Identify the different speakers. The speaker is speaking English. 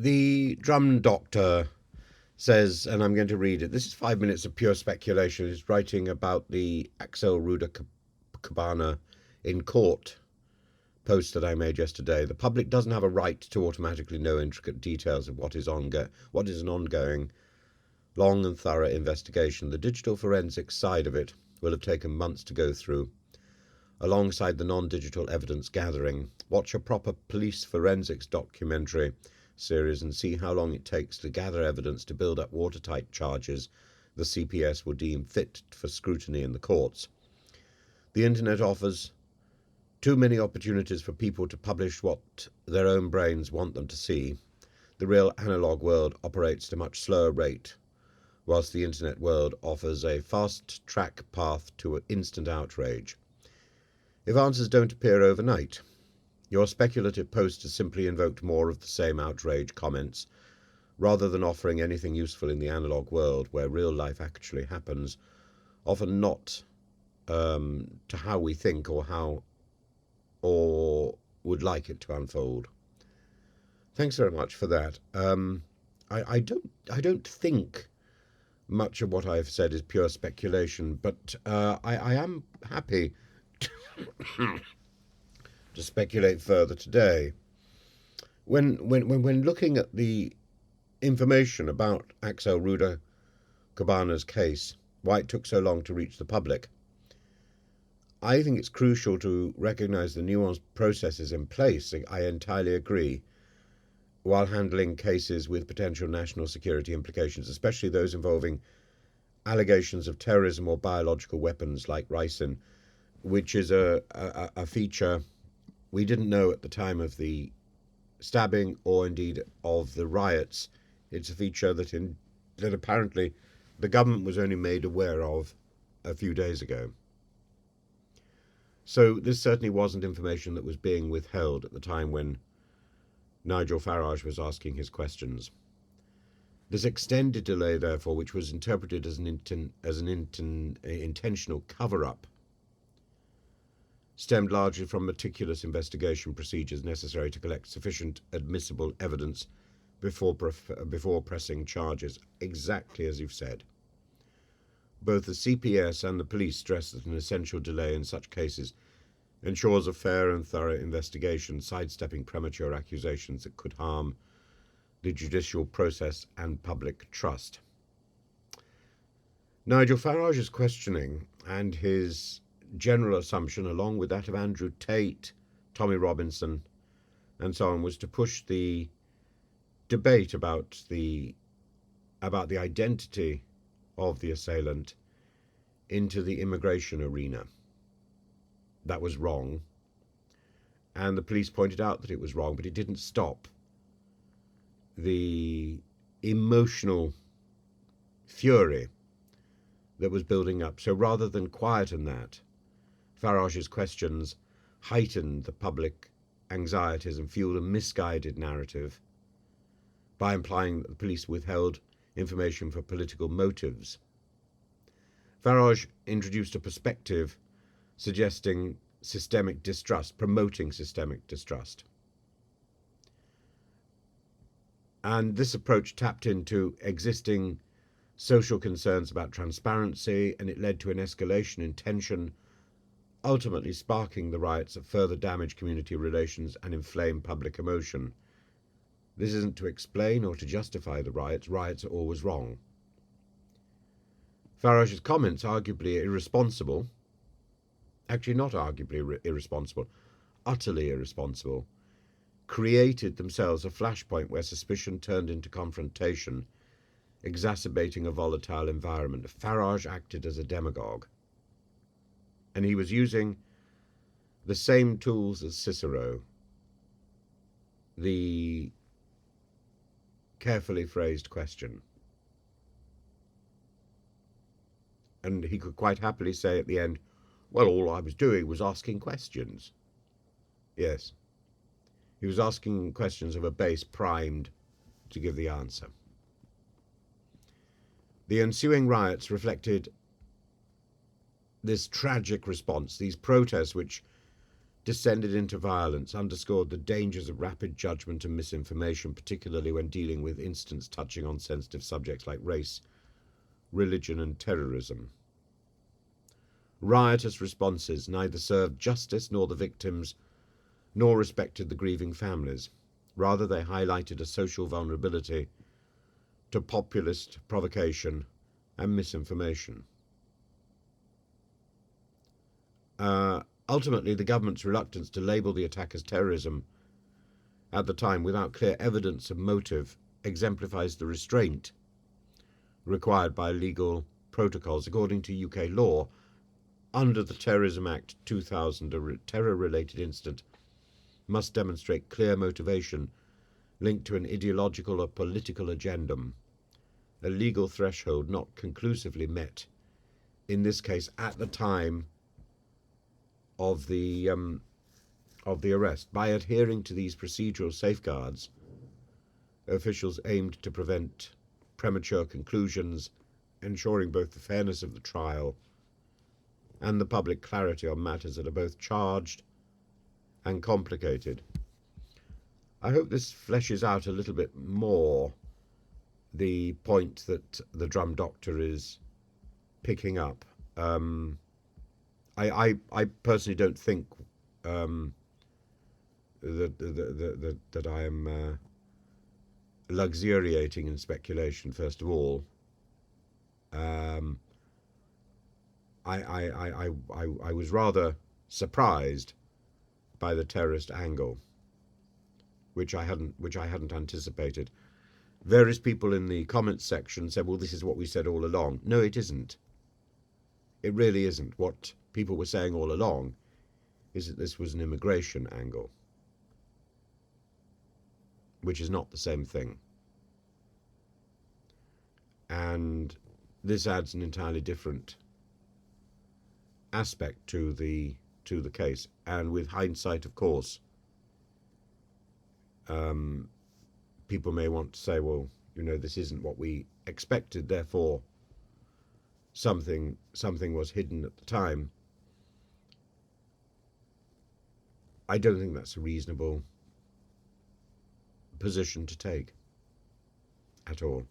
Speaker 1: The drum doctor says, and I'm going to read it. This is 5 minutes of pure speculation. He's writing about the Axel Rudakubana in court post that I made yesterday. The public doesn't have a right to automatically know intricate details of what is an ongoing, long and thorough investigation. The digital forensics side of it will have taken months to go through, alongside the non-digital evidence gathering. Watch a proper police forensics documentary series and see how long it takes to gather evidence to build up watertight charges the CPS will deem fit for scrutiny in the courts. The internet offers too many opportunities for people to publish what their own brains want them to see. The real analog world operates at a much slower rate, whilst the internet world offers a fast-track path to instant outrage. If answers don't appear overnight, your speculative post has simply invoked more of the same outrage comments, rather than offering anything useful in the analog world where real life actually happens, often not to how we think or would like it to unfold. Thanks very much for that. I don't think much of what I've said is pure speculation, but I am happy to speculate further today. When looking at the information about Axel Rudakubana's case, why it took so long to reach the public, I think it's crucial to recognise the nuanced processes in place. I entirely agree. While handling cases with potential national security implications, especially those involving allegations of terrorism or biological weapons like ricin, which is a feature we didn't know at the time of the stabbing or indeed of the riots. It's a feature that apparently the government was only made aware of a few days ago. So this certainly wasn't information that was being withheld at the time when Nigel Farage was asking his questions. This extended delay, therefore, which was interpreted as an intentional cover-up, stemmed largely from meticulous investigation procedures necessary to collect sufficient admissible evidence before pressing charges, exactly as you've said. Both the CPS and the police stress that an essential delay in such cases ensures a fair and thorough investigation, sidestepping premature accusations that could harm the judicial process and public trust. Nigel Farage's questioning and his general assumption, along with that of Andrew Tate, Tommy Robinson, and so on, was to push the debate about the identity of the assailant into the immigration arena. That was wrong, and the police pointed out that it was wrong, but it didn't stop the emotional fury that was building up. So rather than quieten that, Farage's questions heightened the public anxieties and fueled a misguided narrative by implying that the police withheld information for political motives. Farage introduced a perspective suggesting systemic distrust, promoting systemic distrust. And this approach tapped into existing social concerns about transparency, and it led to an escalation in tension, ultimately sparking the riots that further damaged community relations and inflamed public emotion. This isn't to explain or to justify the riots. Riots are always wrong. Farage's comments, arguably irresponsible, actually not arguably irresponsible, utterly irresponsible, created themselves a flashpoint where suspicion turned into confrontation, exacerbating a volatile environment. Farage acted as a demagogue, and he was using the same tools as Cicero, the carefully phrased question. And he could quite happily say at the end, well, all I was doing was asking questions. Yes. He was asking questions of a base primed to give the answer. The ensuing riots reflected this tragic response, these protests which descended into violence, underscored the dangers of rapid judgment and misinformation, particularly when dealing with incidents touching on sensitive subjects like race, religion, and terrorism. Riotous responses neither served justice nor the victims, nor respected the grieving families. Rather, they highlighted a social vulnerability to populist provocation and misinformation. Ultimately, the government's reluctance to label the attack as terrorism at the time without clear evidence of motive exemplifies the restraint required by legal protocols. According to UK law, under the Terrorism Act 2000, a terror-related incident must demonstrate clear motivation linked to an ideological or political agenda, a legal threshold not conclusively met, in this case, at the time of the arrest. By adhering to these procedural safeguards, officials aimed to prevent premature conclusions, ensuring both the fairness of the trial and the public clarity on matters that are both charged and complicated. I hope this fleshes out a little bit more the point that the drum doctor is picking up. I personally don't think that I am luxuriating in speculation. First of all, I was rather surprised by the terrorist angle, which I hadn't anticipated. Various people in the comments section said, "Well, this is what we said all along." No, it isn't. It really isn't. What people were saying all along is that this was an immigration angle, which is not the same thing. And this adds an entirely different aspect to the case. And with hindsight, of course, people may want to say, well, this isn't what we expected, therefore something was hidden at the time. I don't think that's a reasonable position to take at all.